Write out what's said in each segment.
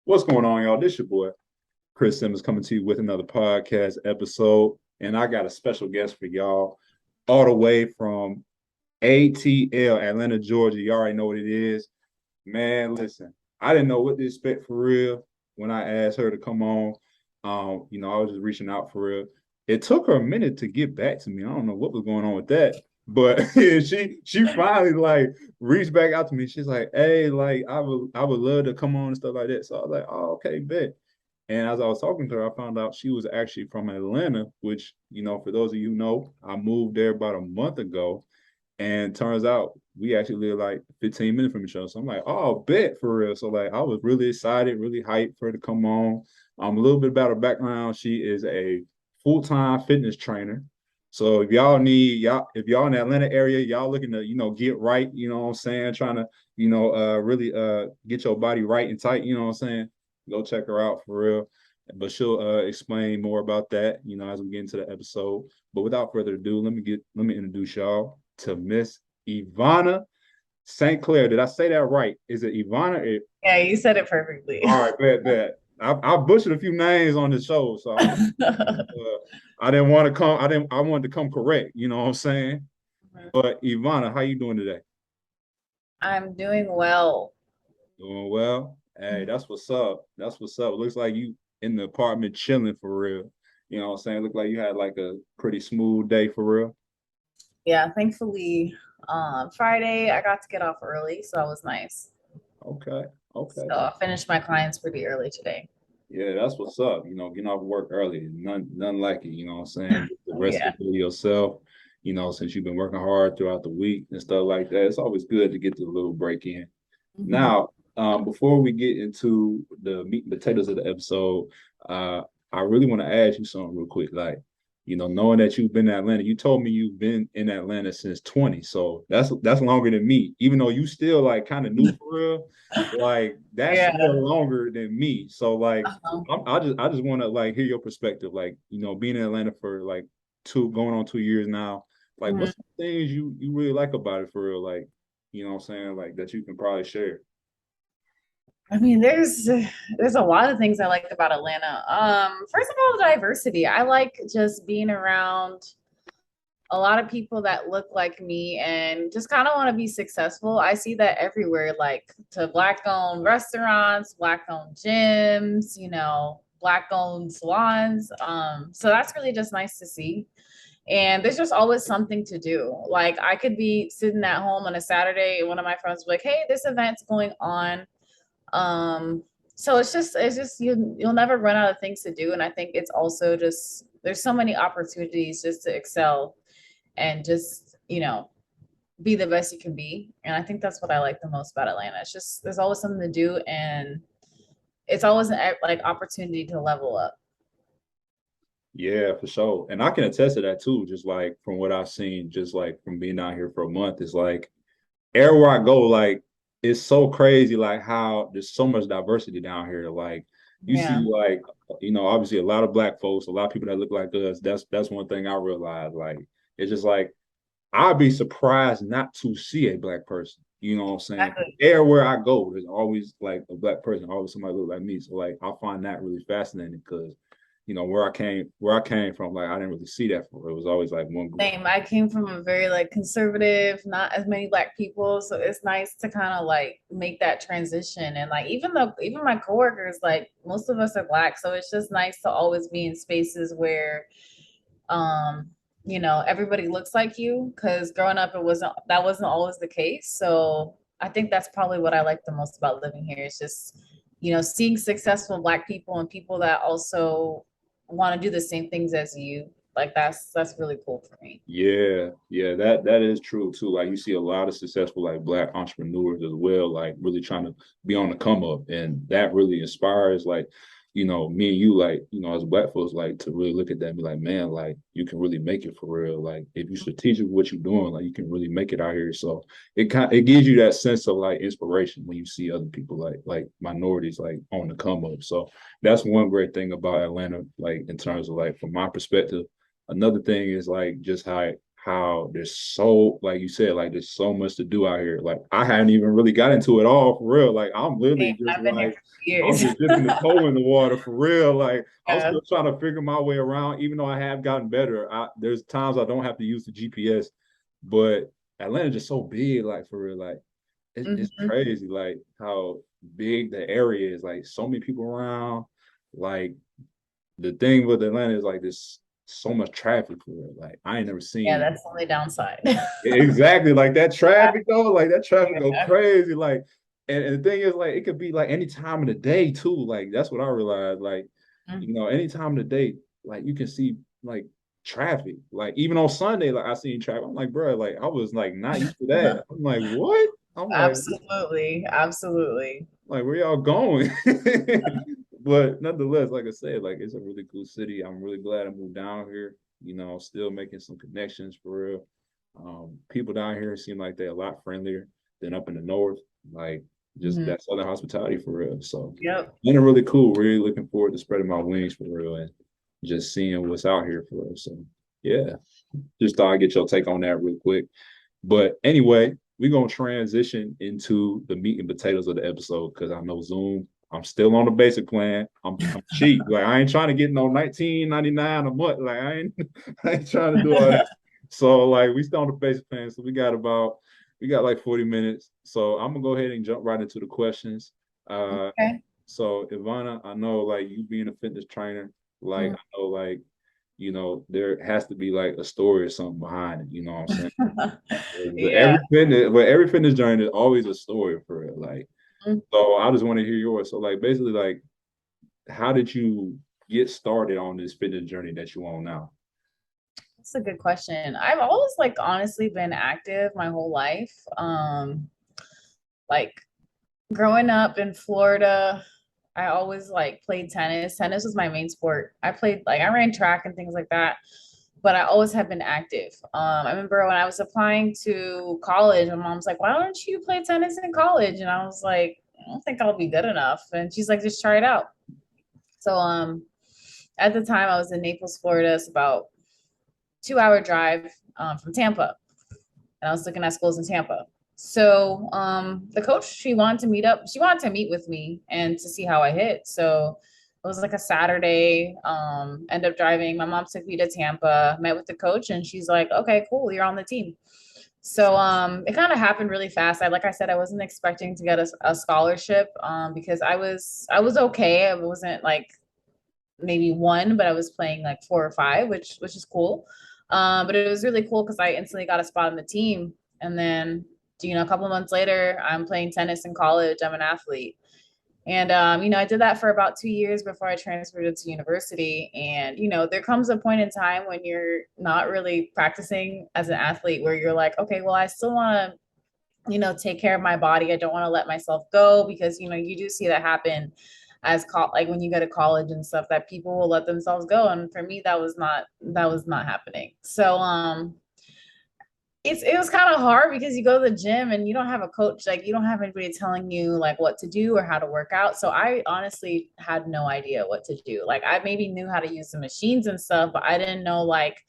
What's going on, y'all? This your boy, Chris Simmons, coming to you with another podcast episode. And I got a special guest for y'all, all the way from ATL, Atlanta, Georgia. You already know what it is. Man, listen, I didn't know what to expect for real when I asked her to come on. I was just reaching out for real. It took her a minute to get back to me. I don't know what was going on with that. But she finally like reached back out to me. She's like, "Hey, like I would love to come on and stuff like that." So I was like, "Oh, okay, bet." And as I was talking to her, I found out she was actually from Atlanta, which, for those of you who know, I moved there about a month ago. And turns out we actually live like 15 minutes from each other. So I'm like, oh, bet for real. So like I was really excited, really hyped for her to come on. A little bit about her background. She is a full-time fitness trainer. So if y'all in the Atlanta area, y'all looking to, get right, what I'm saying, trying to, really get your body right and tight, what I'm saying, go check her out for real. But she'll explain more about that, as we get into the episode. But without further ado, let me introduce y'all to Miss Evana St. Clair. Did I say that right? Is it Evana? Yeah, you said it perfectly. All right, bet. I butchered a few names on the show, so I didn't want to come. I wanted to come correct. You know what I'm saying? But Ivana, how you doing today? I'm doing well. Doing well. Hey, that's what's up. That's what's up. It looks like you in the apartment chilling for real. You know what I'm saying? Look like you had like a pretty smooth day for real. Yeah, thankfully, Friday I got to get off early, so that was nice. Okay. So Okay. I finished my clients pretty early today. Yeah, that's what's up. Getting off work early, none like it. You know what I'm saying? Get the rest Yeah. of the day to yourself. Since you've been working hard throughout the week and stuff like that, it's always good to get the little break in. Mhm. Now, before we get into the meat and potatoes of the episode, uh, I really want to ask you something real quick. Like, knowing that you've been in Atlanta, you told me you've been in Atlanta since 20. So that's longer than me. Even though you still like kind of new for real, like that's Yeah. still longer than me. So like Uh-huh. I just want to like hear your perspective. Like, being in Atlanta for like going on 2 years now, like Mhm. what's the things you really like about it for real? Like, what I'm saying? Like that you can probably share. I mean, there's a lot of things I like about Atlanta. First of all, the diversity. I like just being around a lot of people that look like me and just kind of want to be successful. I see that everywhere, like to black owned restaurants, black owned gyms, black owned salons. So that's really just nice to see. And there's just always something to do. Like I could be sitting at home on a Saturday and one of my friends will be like, hey, this event's going on. Um, so it's just you'll never run out of things to do. And I think it's also just there's so many opportunities just to excel and just, be the best you can be. And I think that's what I like the most about Atlanta. It's just there's always something to do and it's always an like opportunity to level up. Yeah, for sure. And I can attest to that too, just like from what I've seen, just like from being out here for a month, it's like everywhere I go, like it's so crazy, like how there's so much diversity down here. Like you Yeah. see, like obviously a lot of black folks, a lot of people that look like us. That's one thing I realized. Like it's just like I'd be surprised not to see a black person. You know what I'm saying? Exactly. Everywhere I go, there's always like a black person, always somebody look like me. So like I find that really fascinating because where I came from, like I didn't really see that for. It was always like one group. Same. I came from a very like conservative, not as many black people. So it's nice to kind of like make that transition. And like even my coworkers, like most of us are black. So it's just nice to always be in spaces where um everybody looks like you because growing up that wasn't always the case. So I think that's probably what I like the most about living here is just seeing successful black people and people that also want to do the same things as you. Like that's really cool for me. Yeah, that is true too. Like you see a lot of successful like black entrepreneurs as well, like really trying to be on the come up, and that really inspires like me and you like as black folks like to really look at that and be like, man, like you can really make it for real. Like if you're strategic with what you're doing, like you can really make it out here. So it gives you that sense of like inspiration when you see other people like minorities like on the come up. So that's one great thing about Atlanta, like in terms of like from my perspective. Another thing is like just how how there's so, like you said, like there's so much to do out here. Like I hadn't even really got into it all for real. Like I'm literally just I've been here like for I'm years. just dipping the toe in the water for real. Like I'm Yeah. still trying to figure my way around, even though I have gotten better. There's times I don't have to use the GPS, but Atlanta's just so big, like for real. Like it's Mhm. crazy, like how big the area is. Like so many people around. Like the thing with Atlanta is like there's so much traffic for it. Like I ain't never Yeah, seen that's the only downside. exactly like that traffic though. Like that traffic go Yeah. crazy. Like and the thing is like it could be like any time of the day too. Like that's what I realized. Like Mhm. any time of the day, like you can see like traffic. Like even on Sunday, like I seen traffic. I'm like, bro, like I was like not used to that. I'm like, what? I'm Absolutely. Absolutely. like where y'all going? But nonetheless, like I said, like it's a really cool city. I'm really glad I moved down here. Still making some connections for real. People down here seem like they're a lot friendlier than up in the north. Like just Mhm. that southern hospitality for real. So Yep. been really cool. Really looking forward to spreading my wings for real and just seeing what's out here for real. So yeah, just thought I'd get your take on that real quick. But anyway, we're gonna transition into the meat and potatoes of the episode because I know Zoom. I'm still on the basic plan. I'm cheap. Like I ain't trying to get no 19.99 a month. Like I ain't trying to do all that. So like we still on the basic plan. So we got like 40 minutes. So I'm gonna go ahead and jump right into the questions. Uh Okay. so Ivana, I know like you being a fitness trainer, like Mhm. I know like there has to be like a story or something behind it. You know what I'm saying? But Yeah. every fitness journey is always a story for it. Like, Mhm. so I just want to hear yours. So, like, basically, like, how did you get started on this fitness journey that you on now? That's a good question. I've always like honestly been active my whole life. Like growing up in Florida, I always like played tennis. Tennis was my main sport. I ran track and things like that, but I always have been active. I remember when I was applying to college, my mom's like, "Why don't you play tennis in college?" And I was like, "I don't think I'll be good enough." And she's like, "Just try it out." So at the time I was in Naples, Florida. It's about 2 hour drive from Tampa, and I was looking at schools in Tampa. So the coach, she wanted to meet with me and to see how I hit. So it was like a Saturday. End up driving. My mom took me to Tampa, met with the coach, and she's like, "Okay, cool, you're on the team." So it kind of happened really fast. Like I said, I wasn't expecting to get a scholarship because I was okay. I wasn't like maybe one, but I was playing like four or five, which is cool. But it was really cool because I instantly got a spot on the team. And then, a couple of months later, I'm playing tennis in college. I'm an athlete. And, I did that for about 2 years before I transferred to university. And, there comes a point in time when you're not really practicing as an athlete where you're like, okay, well, I still want to take care of my body. I don't want to let myself go because, you do see that happen like when you go to college and stuff that people will let themselves go. And for me, that was not happening. So, it was kind of hard because you go to the gym and you don't have a coach, like you don't have anybody telling you like what to do or how to work out. So I honestly had no idea what to do. Like I maybe knew how to use the machines and stuff, but I didn't know like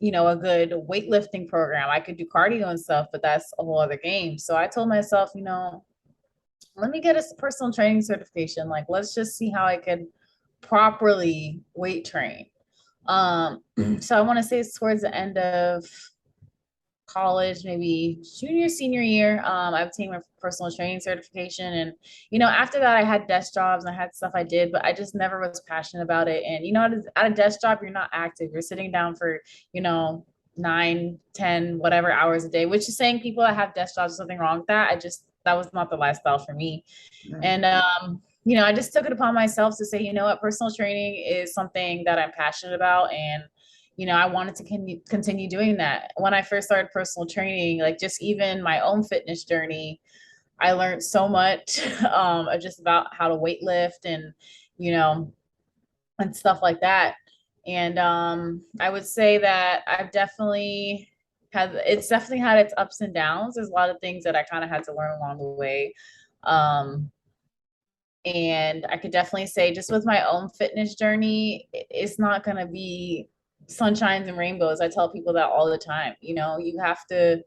a good weightlifting program. I could do cardio and stuff, but that's a whole other game. So I told myself, let me get a personal training certification. Like, let's just see how I could properly weight train. So I want to say it's towards the end of college, maybe junior, senior year. I obtained my personal training certification. And, after that, I had desk jobs and I had stuff I did, but I just never was passionate about it. And, at a desk job, you're not active. You're sitting down for, 9, 10, whatever hours a day, which is saying people that have desk jobs, there's something wrong with that. That was not the lifestyle for me. And, I just took it upon myself to say, what, personal training is something that I'm passionate about. And, I wanted to continue doing that. When I first started personal training, like just even my own fitness journey, I learned so much just about how to weight lift and, you know, and stuff like that. And I would say that it's definitely had its ups and downs. There's a lot of things that I kind of had to learn along the way. Um, and I could definitely say just with my own fitness journey, it's not going to be sunshines and rainbows. I tell people that all the time. You know, you have to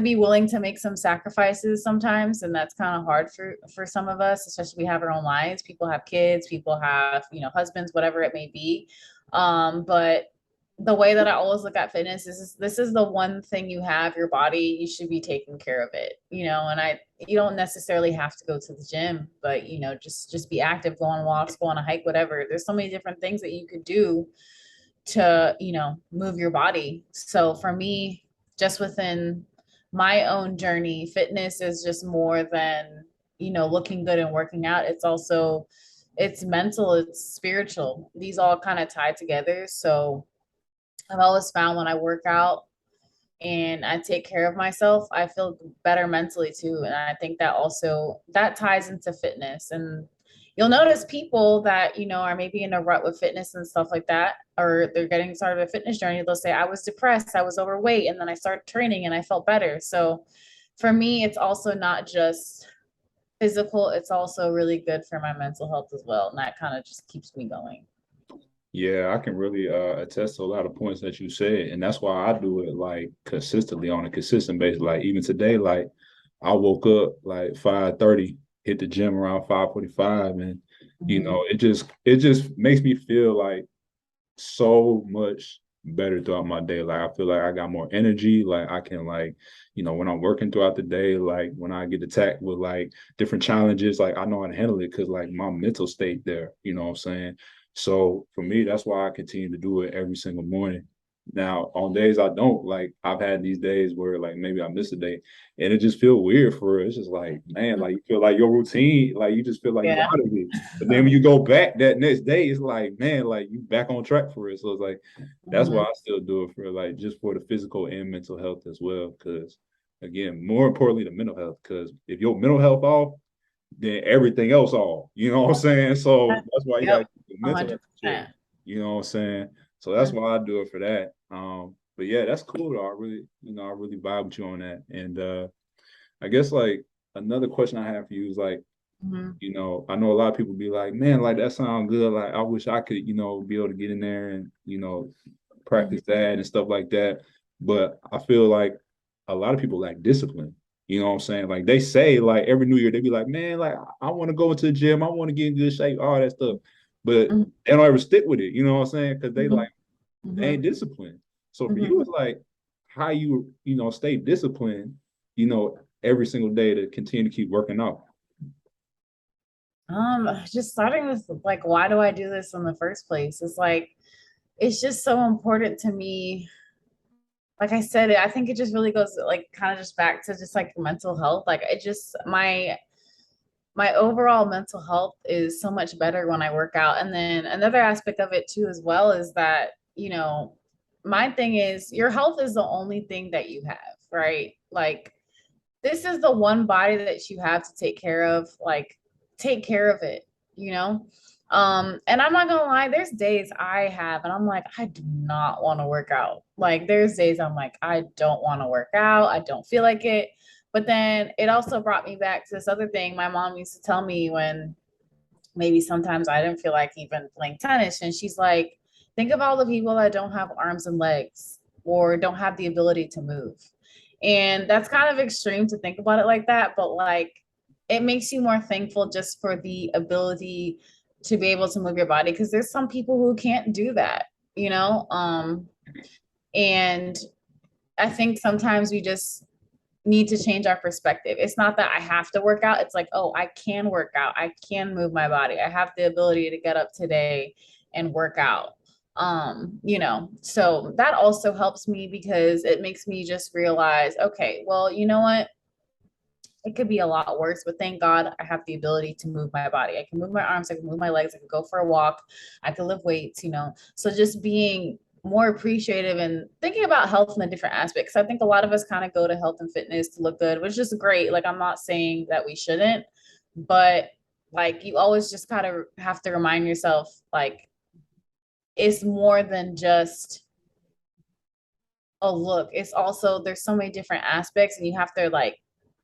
be willing to make some sacrifices sometimes, and that's kind of hard for some of us, especially we have our own lives. People have kids, people have, husbands, whatever it may be. But the way that I always look at fitness is this is the one thing you have, your body, you should be taking care of it, and you don't necessarily have to go to the gym, but just be active, go on walks, go on a hike, whatever. There's so many different things that you could do to, move your body. So for me, just within my own journey, fitness is just more than, looking good and working out. It's mental, it's spiritual. These all kind of tie together. So I've always found when I work out and I take care of myself, I feel better mentally too. And I think that also that ties into fitness. And you'll notice people that, are maybe in a rut with fitness and stuff like that, or they're getting started a fitness journey. They'll say, I was depressed, I was overweight, and then I started training and I felt better. So for me, it's also not just physical, it's also really good for my mental health as well. And that kind of just keeps me going. Yeah, I can really attest to a lot of points that you said, and that's why I do it like consistently on a consistent basis. Like even today, like I woke up like 5:30, hit the gym around 5:45, and Mhm. it just makes me feel like so much better throughout my day. Like I feel like I got more energy. Like I can like, when I'm working throughout the day, like when I get attacked with like different challenges, like I know how to handle it because like my mental state there, you know what I'm saying? So for me, that's why I continue to do it every single morning. Now, on days I don't, like I've had these days where like maybe I miss a day and it just feel weird for it. It's just like, man, like you feel like your routine, like you just feel like you Yeah. out of it. But then when you go back that next day, it's like, man, like you back on track for it. So it's like that's why Mhm. I still do it for like just for the physical and mental health as well. Cause again, more importantly, the mental health. Cause if your mental health off, then everything else off. You know what I'm saying? So that's why you gotta Yep. keep the mental health in check. 100%. You know what I'm saying? So that's why I do it for that. But yeah, that's cool though. I really vibe with you on that. And I guess like another question I have for you is like, Mhm. I know a lot of people be like, man, like that sounds good. Like I wish I could, be able to get in there and, Mhm. practice that and stuff like that. But I feel like a lot of people lack discipline. You know what I'm saying? Like they say, like every New Year, they be like, man, like I want to go into the gym, I want to get in good shape, all that stuff. But Mhm. they don't ever stick with it. You know what I'm saying? Because Mhm. they ain't Mhm. disciplined. So for Mhm. you, it's like how stay disciplined, every single day to continue to keep working out. Just starting with like, why do I do this in the first place? It's like, it's just so important to me. Like I said, I think it just really goes like kind of just back to just like mental health. Like it just my overall mental health is so much better when I work out. And then another aspect of it too, as well, is that, my thing is your health is the only thing that you have, right? Like this is the one body that you have to take care of. Like take care of it, you know? And I'm not gonna lie, there's days I have, and I'm like, I do not want to work out. Like, there's days I'm like, I don't want to work out. I don't feel like it. But then it also brought me back to this other thing my mom used to tell me when maybe sometimes I didn't feel like even playing tennis. And she's like, think of all the people that don't have arms and legs or don't have the ability to move. And that's kind of extreme to think about it like that, but like it makes you more thankful just for the ability to be able to move your body because there's some people who can't do that, you know? And I think sometimes we just need to change our perspective. It's not that I have to work out. It's like, oh, I can work out. I can move my body. I have the ability to get up today and work out. So that also helps me because it makes me just realize, okay, well, you know what? It could be a lot worse, but thank God I have the ability to move my body. I can move my arms, I can move my legs, I can go for a walk, I can lift weights. So just being more appreciative and thinking about health in a different aspects. I think a lot of us kind of go to health and fitness to look good, which is great. Like I'm not saying that we shouldn't, but like you always just kind of have to remind yourself like it's more than just a look. It's also there's so many different aspects and you have to like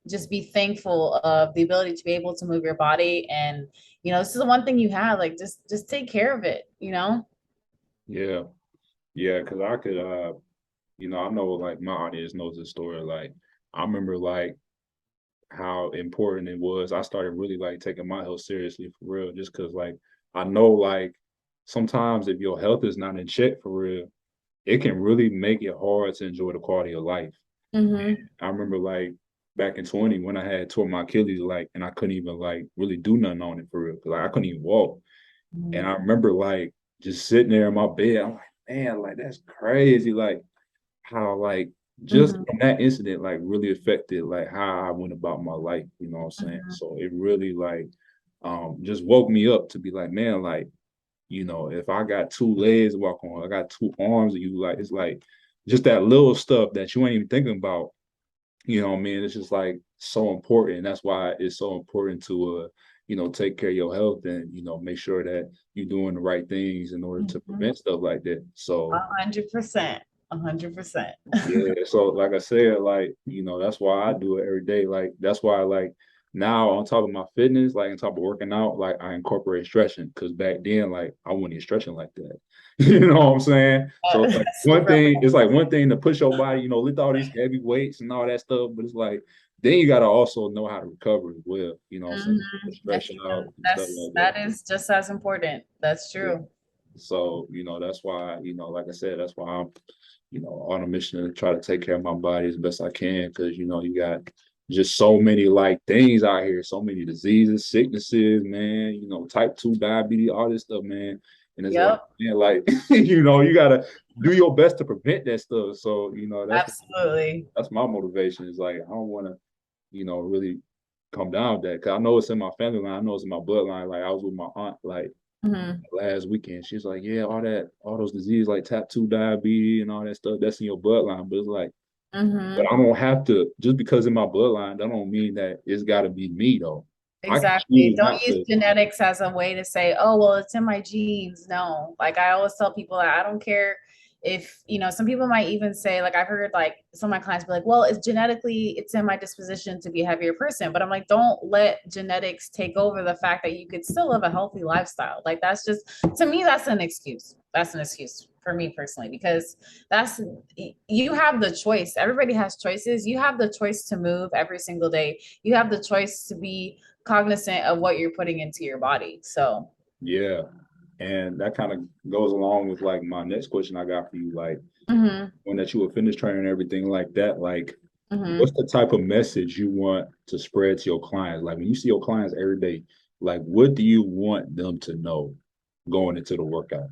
just be thankful of the ability to be able to move your body and this is the one thing you have like just take care of it. Yeah. Yeah, because I could I know like my audience knows this story. Like I remember like how important it was. I started really like taking my health seriously for real, just because like I know like sometimes if your health is not in check for real, it can really make it hard to enjoy the quality of life. Mm-hmm. I remember like back in 20 when I had tore my Achilles, like, and I couldn't even like really do nothing on it for real. Cause like I couldn't even walk. And I remember like just sitting there in my bed. I'm like, man, like that's crazy. Like how like just Mm-hmm. from that incident like really affected like how I went about my life, you know what I'm saying? Mm-hmm. So it really like just woke me up to be like, man, like, if I got two legs to walk on, I got two arms, you like it's like just that little stuff that you ain't even thinking about, what I mean? It's just like so important. That's why it's so important to take care of your health and make sure that you're doing the right things in order to Mm-hmm. prevent stuff like that. So 100%. 100%. yeah, so like I said, like, that's why I do it every day. Like that's why like now on top of my fitness, like on top of working out, like I incorporate stretching because back then, like I wasn't even stretching like that. You know what I'm saying? So it's like one Super thing, it's important. like one thing to push your body, lift all these heavy weights and all that stuff, but it's like then you gotta also know how to recover as well, you know what I'm saying? Mhm. Stretching out and stuff That's like that. that is just as important. That's Yeah. true. So, that's why, like I said, that's why I'm, on a mission to try to take care of my body as best I can. Cause, you got just so many like things out here, so many diseases, sicknesses, man, type 2 diabetes, all this stuff, man. And it's like, Yep, man, like, you gotta do your best to prevent that stuff. So, absolutely. that's my motivation. Is like, I don't wanna, really come down with that. Cause I know it's in my family line, I know it's in my bloodline. Like I was with my aunt, like, Hmm. last weekend. She's like, yeah, all those diseases like type 2 diabetes and all that stuff, that's in your bloodline. But it's like, but Hmm. I don't have to, just because in my bloodline, that don't mean that it's gotta be me though. I can Exactly. choose Don't not use to. genetics as a way to say, oh, well, it's in my genes. No. Like I always tell people that I don't care if, some people might even say, like I've heard like some of my clients be like, well, it's in my disposition to be a heavier person. But I'm like, don't let genetics take over the fact that you could still live a healthy lifestyle. Like that's just to me, that's an excuse. That's an excuse for me personally, because that's you have the choice. Everybody has choices. You have the choice to move every single day. You have the choice to be cognizant of what you're putting into your body. So, Yeah. And that kind of goes along with like my next question I got for you. Like mhm, when that you were fitness training and everything like that, like what's mhm. the type of message you want to spread to your clients? Like when you see your clients every day, like what do you want them to know going into the workout?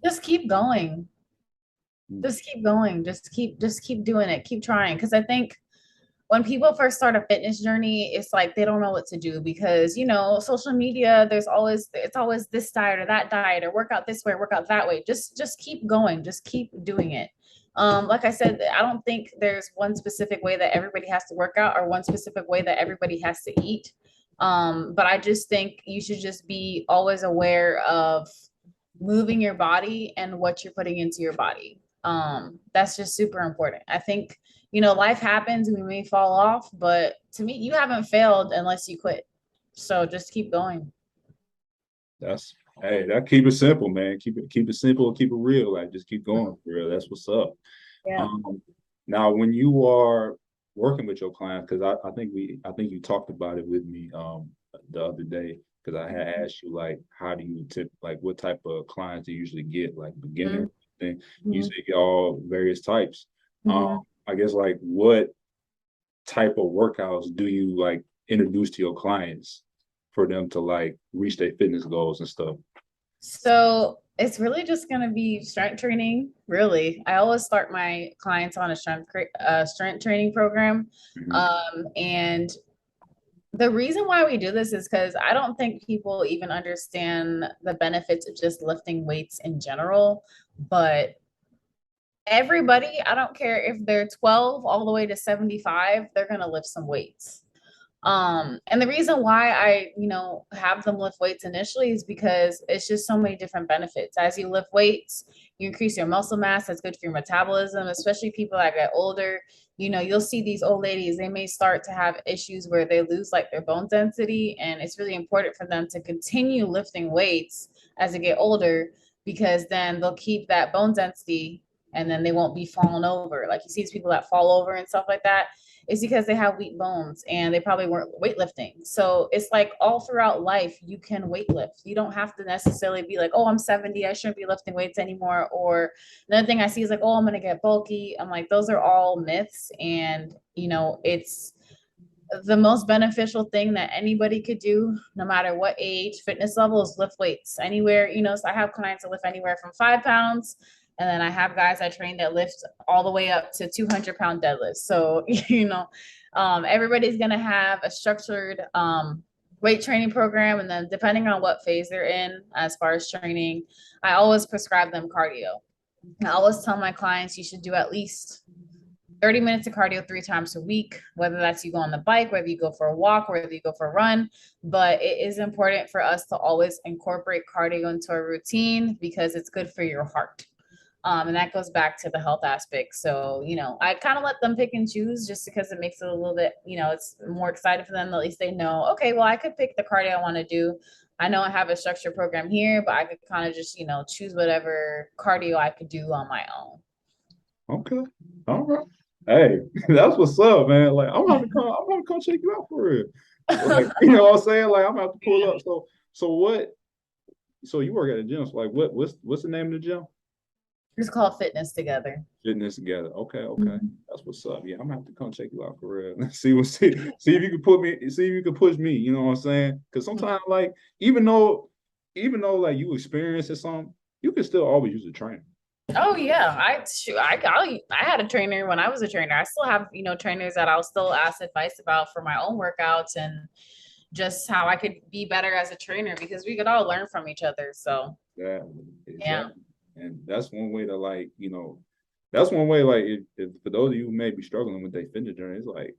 Just keep going. Just keep going. Just keep doing it. Keep trying. Because I think when people first start a fitness journey, it's like they don't know what to do because social media. It's always this diet or that diet or work out this way, work out that way. Just keep going. Just keep doing it. Like I said, I don't think there's one specific way that everybody has to work out or one specific way that everybody has to eat. But I just think you should just be always aware of moving your body and what you're putting into your body. That's just super important. I think, life happens and we may fall off, but to me, you haven't failed unless you quit. So just keep going. That's hey, that keep it simple, man. Keep it simple, keep it real. Like just keep going for real. That's what's up. Yeah. Um, Now when you are working with your clients, because I think you talked about it with me the other day, because I had asked you like how do you tip like what type of clients do you usually get, like beginner thing. You Mm-hmm. say you all various types. Um, Mm-hmm. I guess like what type of workouts do you like introduce to your clients for them to like reach their fitness goals and stuff? So it's really just going to be strength training. Really, I always start my clients on a strength training program, Mhm. and the reason why we do this is because I don't think people even understand the benefits of just lifting weights in general. But everybody, I don't care if they're 12 all the way to 75, they're going to lift some weights. And the reason why I, have them lift weights initially is because it's just so many different benefits. As you lift weights, you increase your muscle mass. That's good for your metabolism, especially people that get older. You'll see these old ladies, they may start to have issues where they lose like their bone density. And it's really important for them to continue lifting weights as they get older because then they'll keep that bone density and then they won't be falling over. Like you see these people that fall over and stuff like that. It's because they have weak bones and they probably weren't weightlifting. So it's like all throughout life, you can weightlift. You don't have to necessarily be like, oh, I'm 70, I shouldn't be lifting weights anymore. Or another thing I see is like, oh, I'm going to get bulky. I'm like, those are all myths. And, it's the most beneficial thing that anybody could do, no matter what age, fitness level, is lift weights anywhere. So I have clients that lift anywhere from 5 pounds. And then I have guys I train that lift all the way up to 200-pound deadlifts. So, everybody's going to have a structured weight training program. And then depending on what phase they're in, as far as training, I always prescribe them cardio. I always tell my clients you should do at least 30 minutes of cardio 3 times a week, whether that's you go on the bike, whether you go for a walk, whether you go for a run. But it is important for us to always incorporate cardio into our routine because it's good for your heart. And that goes back to the health aspect. So, I kind of let them pick and choose just because it makes it a little bit, it's more exciting for them. At least they know, okay, well, I could pick the cardio I want to do. I know I have a structured program here, but I could kind of just, choose whatever cardio I could do on my own. Okay. All right. Hey, that's what's up, man. Like I'm gonna come check you out for real. Like, you know what I'm saying? Like I'm gonna have to pull up. So what so you work at a gym. So like what's the name of the gym? It's called Fitness Together. Fitness Together. Okay, okay. That's what's up. Yeah, I'm gonna have to come check you out for real. See if you can see if you can push me, you know what I'm saying? Because sometimes like even though like you experience something, you can still always use a trainer. Oh yeah, I had a trainer when I was a trainer. I still have trainers that I'll still ask advice about for my own workouts and just how I could be better as a trainer because we could all learn from each other. So Yeah, yeah. exactly. And that's one way to like, that's one way like if for those of you who may be struggling with their fitness journey, it's like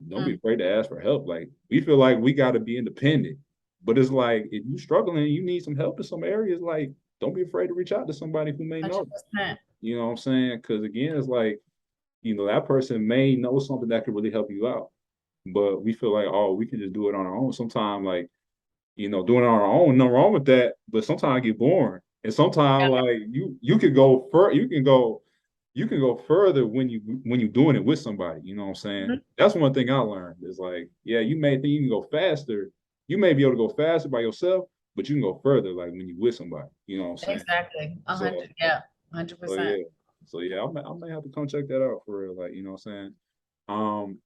don't be afraid to ask for help. Like we feel like we got to be independent, but it's like if you're struggling, you need some help in some areas. Like don't be afraid to reach out to somebody who may know. 100%. You know what I'm saying? Because again, it's like that person may know something that could really help you out, but we feel like oh we can just do it on our own. Sometimes like doing it on our own, nothing wrong with that. But sometimes I get boring, and sometimes Yeah. like you could go you can go further when you're doing it with somebody. You know what I'm saying? That's one thing I learned is like, yeah, you may think you can go faster. You may be able to go faster by yourself, but you can go further like when you're with somebody. You know what I'm saying? Exactly. A So, hundred. Yeah. so 100%. yeah, so yeah, I may have to come check that out for real. Like, you know what I'm saying? Um,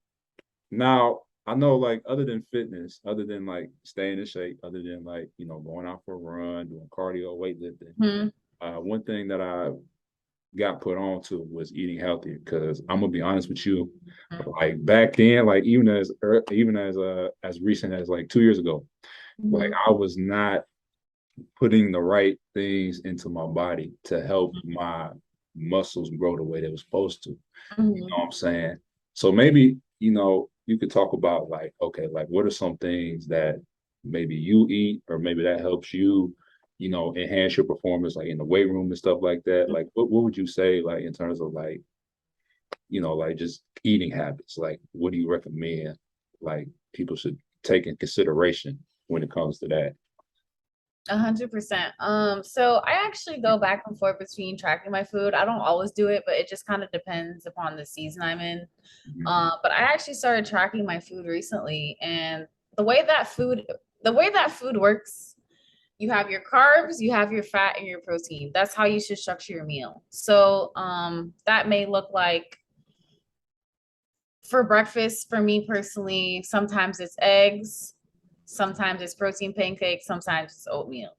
Now I know like other than fitness, other than like staying in shape, other than like, going out for a run, doing cardio, weightlifting, Hmm. one thing that I got put on to was eating healthy because I'm gonna be honest with you, like back then, like even as recent as like 2 years ago, like Hmm. I was not putting the right things into my body to help my muscles grow the way they were supposed to. You know Hmm. what I'm saying? So maybe, you could talk about like, okay, like what are some things that maybe you eat or maybe that helps you, enhance your performance like in the weight room and stuff like that. Like what would you say like in terms of like, like just eating habits? Like what do you recommend like people should take in consideration when it comes to that? 100%. So I actually go back and forth between tracking my food. I don't always do it, but it just kind of depends upon the season I'm in. But I actually started tracking my food recently, and the way that food, the way that food works, you have your carbs, you have your fat, and your protein. That's how you should structure your meal. So that may look like for breakfast, for me personally, sometimes it's eggs, sometimes it's protein pancakes, sometimes it's oatmeal.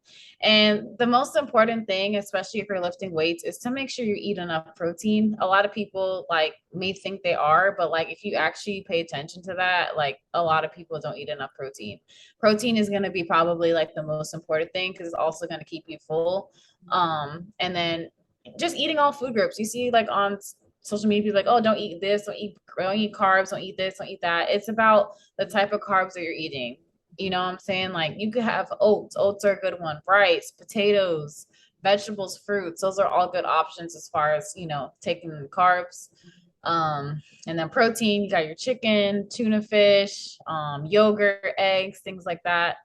And the most important thing, especially if you're lifting weights, is to make sure you eat enough protein. A lot of people like may think they are, but like if you actually pay attention to that, like a lot of people don't eat enough protein. Protein is going to be probably like the most important thing because it's also going to keep you full. And then just eating all food groups. You see like on social media people like, oh, don't eat carbs, don't eat this, don't eat that. It's about the type of carbs that you're eating. You know what I'm saying? Like you could have oats. Oats are a good one. Rice, potatoes, vegetables, fruits. Those are all good options as far as, taking carbs. And then protein, you got your chicken, tuna fish, yogurt, eggs, things like that.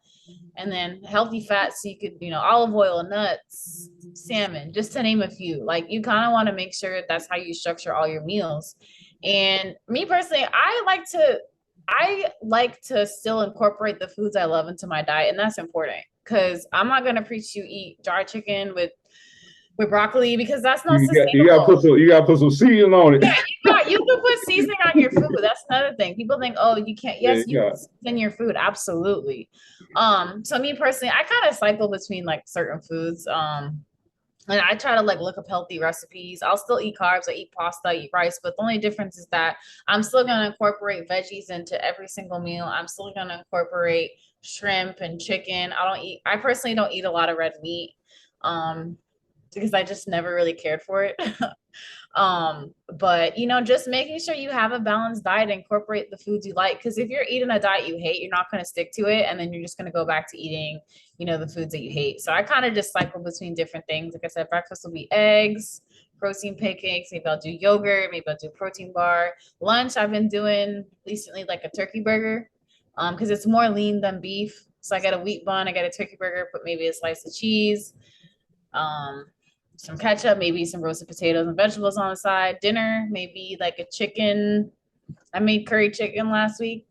And then healthy fats, so you could, olive oil, nuts, salmon, just to name a few. Like you kind of want to make sure that's how you structure all your meals. And me personally, I like to still incorporate the foods I love into my diet, and that's important because I'm not gonna preach you eat dry chicken with broccoli because that's not sustainable. You gotta put some seasoning on it. Yeah, you can put seasoning on your food. That's another thing. People think, oh, you can't. Yeah, Yes, you can season your food. Absolutely. So me personally, I kind of cycle between like certain foods. And I try to like look up healthy recipes. I'll still eat carbs. I eat pasta, I eat rice, but the only difference is that I'm still gonna incorporate veggies into every single meal. I'm still gonna incorporate shrimp and chicken. I personally don't eat a lot of red meat. Because I just never really cared for it. But just making sure you have a balanced diet, incorporate the foods you like. Because if you're eating a diet you hate, you're not going to stick to it, and then you're just going to go back to eating, the foods that you hate. So I kind of just cycle between different things. Like I said, breakfast will be eggs, protein pancakes. Maybe I'll do yogurt. Maybe I'll do protein bar. Lunch, I've been doing recently like a turkey burger, because it's more lean than beef. So I get a wheat bun, I get a turkey burger, put maybe a slice of cheese. Um, some ketchup, maybe some roasted potatoes and vegetables on the side. Dinner, maybe like a chicken. I made curry chicken last week.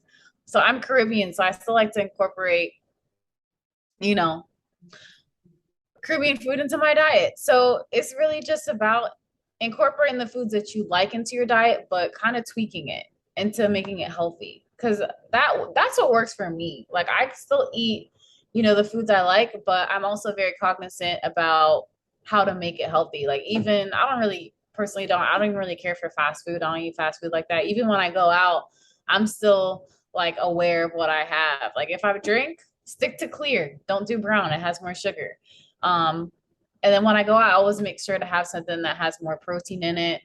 So I'm Caribbean, so I still like to incorporate, you know, Caribbean food into my diet. So it's really just about incorporating the foods that you like into your diet, but kind of tweaking it into making it healthy. Because that's what works for me. Like I still eat, the foods I like, but I'm also very cognizant about how to make it healthy. Like even I don't even really care for fast food. I don't eat fast food like that. Even when I go out, I'm still like aware of what I have. Like if I drink, stick to clear. Don't do brown. It has more sugar. Um, and then when I go out, I always make sure to have something that has more protein in it,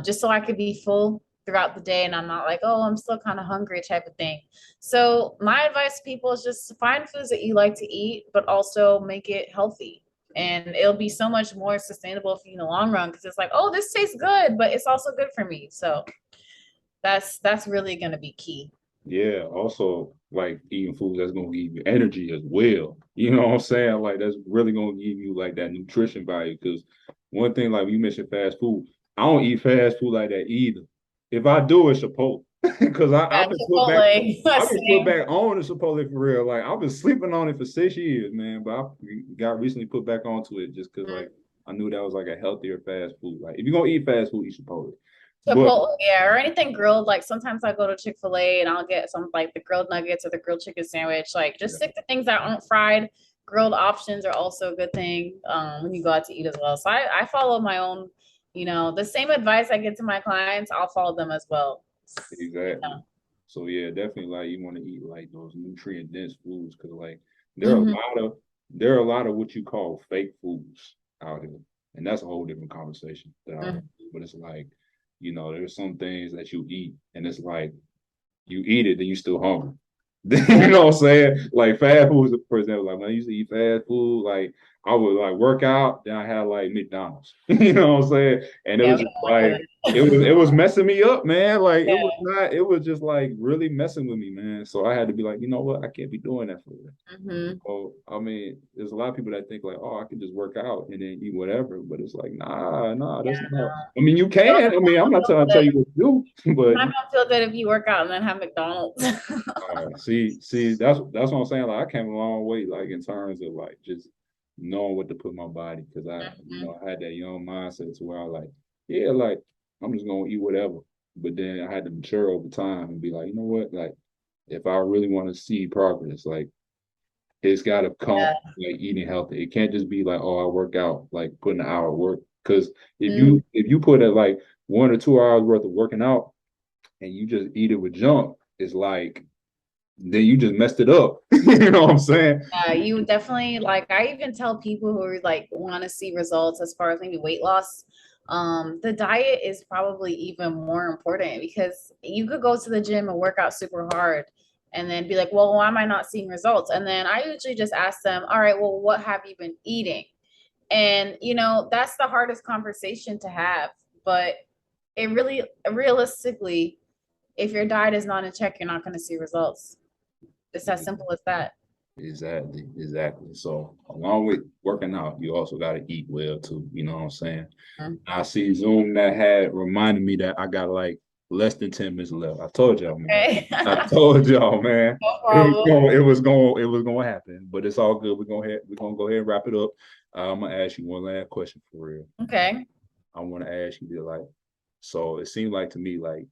just so I could be full throughout the day and I'm not like, oh, I'm still kind of hungry type of thing. So my advice to people is just find foods that you like to eat, but also make it healthy. And it'll be so much more sustainable for you in the long run because it's like, oh, this tastes good, but it's also good for me. So that's really gonna be key. Yeah, also like eating food that's gonna give you energy as well. You know what I'm saying? Like that's really gonna give you like that nutrition value. Because one thing, like you mentioned fast food, I don't eat fast food like that either. If I do, it's Chipotle. Because Yeah, Chipotle. I've been put Same. back on the Chipotle for real. Like I've been sleeping on it for 6 years, man. But I got recently put back onto it just because like I knew that was like a healthier fast food. Like if you're gonna eat fast food, eat Chipotle. But Chipotle, yeah, or anything grilled. Like sometimes I go to Chick-fil-A and I'll get some like the grilled nuggets or the grilled chicken sandwich. Like just stick to things that aren't fried. Grilled options are also a good thing when you go out to eat as well. So I follow my own, the same advice I get to my clients, I'll follow them as well. exactly. So yeah, definitely like you want to eat like those nutrient dense foods because like there are a Mhm. lot of there are a lot of what you call fake foods out here, and that's a whole different conversation. Mhm. But it's like there's some things that you eat, and it's like you eat it, then you still hungry. You Yeah, know what I'm saying? Like fast food, for example, like when I used to eat fast food, like I would like work out, then I had like McDonald's. You know what I'm saying? And it yeah, was we just don't want like it was messing me up, man. Like that. it was just like really messing with me, man. So I had to be like, you know what? I can't be doing that for real. Hmm. So I mean, there's a lot of people that think like, oh, I can just work out and then eat whatever, but it's like, nah, that's not. I mean, you can. I mean, I'm not trying to tell you what to do, You're but not gonna feel good if you work out and then have McDonald's. see, that's what I'm saying. Like I came a long way, like in terms of like just knowing what to put in my body because Mhm. I had that young mindset to where I like, yeah, like I'm just gonna eat whatever. But then I had to mature over time and be like, you know what, like if I really want to see progress, like it's got to come Yeah. like eating healthy. It can't just be like, oh, I work out, like putting an hour of work. Because Mhm. if you put it like 1 or 2 hours worth of working out and you just eat it with junk, it's like then you just messed it up. You know what I'm saying? You definitely like I even tell people who are like want to see results as far as maybe weight loss. The diet is probably even more important because you could go to the gym and work out super hard and then be like, well, why am I not seeing results? And then I usually just ask them, all right, well, what have you been eating? And that's the hardest conversation to have, but it really realistically, if your diet is not in check, you're not going to see results. It's as simple as that. Exactly, exactly. So along with working out, you also got to eat well too. You know what I'm saying? Mhm. I see Zoom that had reminded me that I got like less than 10 minutes left. I told y'all, man. Okay. I told y'all, man. No problem. It was gonna happen, but it's all good. We're gonna go ahead and wrap it up. I'm gonna ask you one last question for real. Okay. I want to ask you, like, so it seems like to me like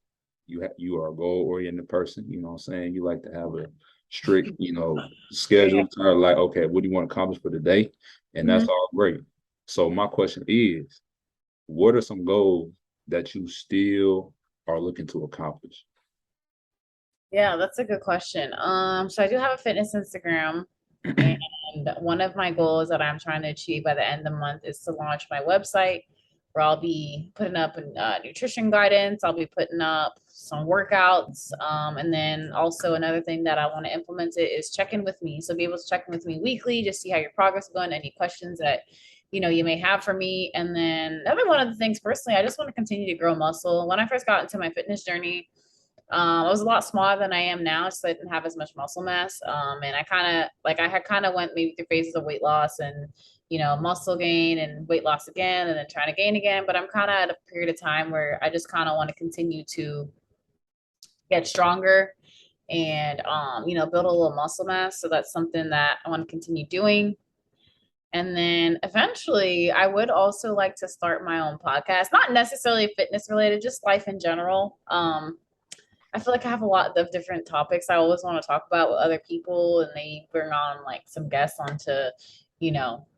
you are a goal oriented person. You know what I'm saying? You like to have a strict, Yeah. schedule. Kind of like, okay, what do you want to accomplish for the day? And that's Mhm. all great. So my question is, what are some goals that you still are looking to accomplish? Yeah, that's a good question. So I do have a fitness Instagram, and one of my goals that I'm trying to achieve by the end of the month is to launch my website where I'll be putting up nutrition guidance. I'll be putting up some workouts. And then also another thing that I want to implement it is check in with me. So be able to check in with me weekly, just see how your progress is going, any questions that you may have for me. And then another one of the things personally, I just want to continue to grow muscle. When I first got into my fitness journey, I was a lot smaller than I am now, so I didn't have as much muscle mass. And I had kind of went maybe through phases of weight loss and muscle gain and weight loss again, and then trying to gain again. But I'm kind of at a period of time where I just kind of want to continue to get stronger and build a little muscle mass. So that's something that I want to continue doing. And then eventually, I would also like to start my own podcast, not necessarily fitness related, just life in general. I feel like I have a lot of different topics I always want to talk about with other people, and they bring on like some guests onto,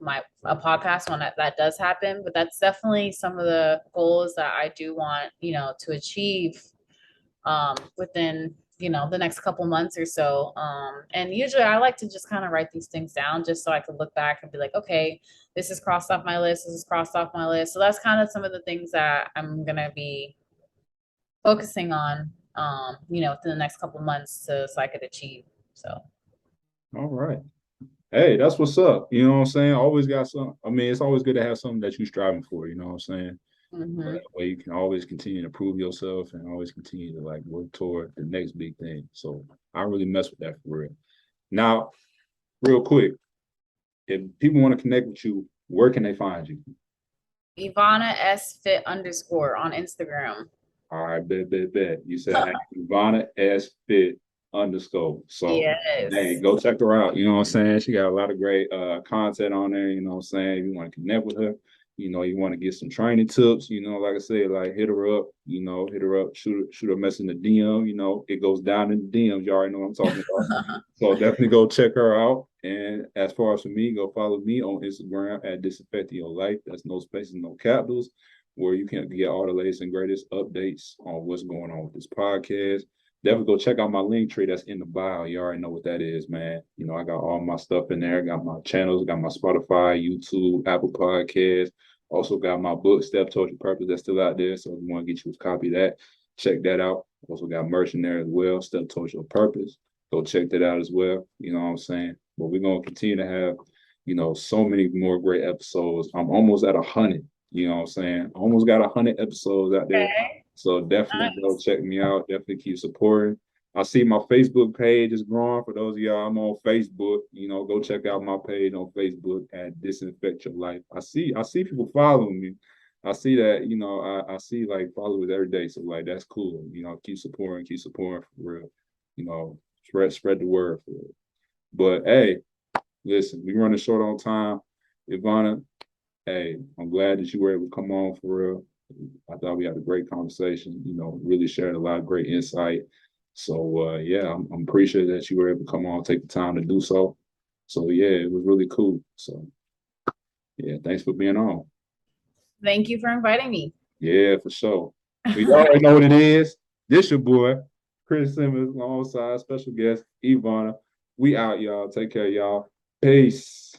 my a podcast when that does happen. But that's definitely some of the goals that I do want, to achieve within the next couple months or so. And usually I like to just kind of write these things down just so I can look back and be like, okay, this is crossed off my list. This is crossed off my list. So that's kind of some of the things that I'm gonna be focusing on, within the next couple months so I could achieve. So All right. Hey, that's what's up. You know what I'm saying? Always got some. I mean, it's always good to have something that you're striving for. You know what I'm saying? So mhm. that way you can always continue to prove yourself and always continue to like work toward the next big thing. So I really mess with that for real. Now, real quick, if people want to connect with you, where can they find you? Evana S Fit underscore on Instagram. All right, bet. You said Evana S Fit underscore. So hey, Yes. go check her out. You know what I'm saying? She got a lot of great content on there. You know what I'm saying? You want to connect with her. You want to get some training tips. Like I said, like hit her up. Hit her up. Shoot her a message in the DM. It goes down in the DMs. You already know what I'm talking about. So definitely go check her out. And as far as for me, go follow me on Instagram at Disinfecting Your Life. That's no spaces, no capitals, where you can get all the latest and greatest updates on what's going on with this podcast. Definitely go check out my link tree that's in the bio. You already know what that is, man. I got all my stuff in there. Got my channels, got my Spotify, YouTube, Apple Podcasts. Also got my book, Step Towards Your Purpose, that's still out there. So if you want to get you a copy of that, check that out. Also got merch in there as well, Step Towards Your Purpose. Go check that out as well. You know what I'm saying? But we're gonna continue to have, so many more great episodes. I'm almost at 100. You know what I'm saying? Almost got 100 episodes out there. Okay. So definitely go check me out. Definitely keep supporting. I see my Facebook page is growing. For those of y'all, I'm on Facebook. Go check out my page on Facebook at Disinfect Your Life. I see people following me. I see that, I see like followers every day. So like that's cool. Keep supporting for real. Spread the word for it. But hey, listen, we running short on time. Ivana, hey, I'm glad that you were able to come on for real. I thought we had a great conversation, really shared a lot of great insight. So yeah, I'm appreciative that you were able to come on, take the time to do so. So yeah, it was really cool. So yeah, thanks for being on. Thank you for inviting me. Yeah, for sure. We already know what it is. This your boy, Chris Simmons, alongside special guest Ivana. We out, y'all. Take care, y'all. Peace.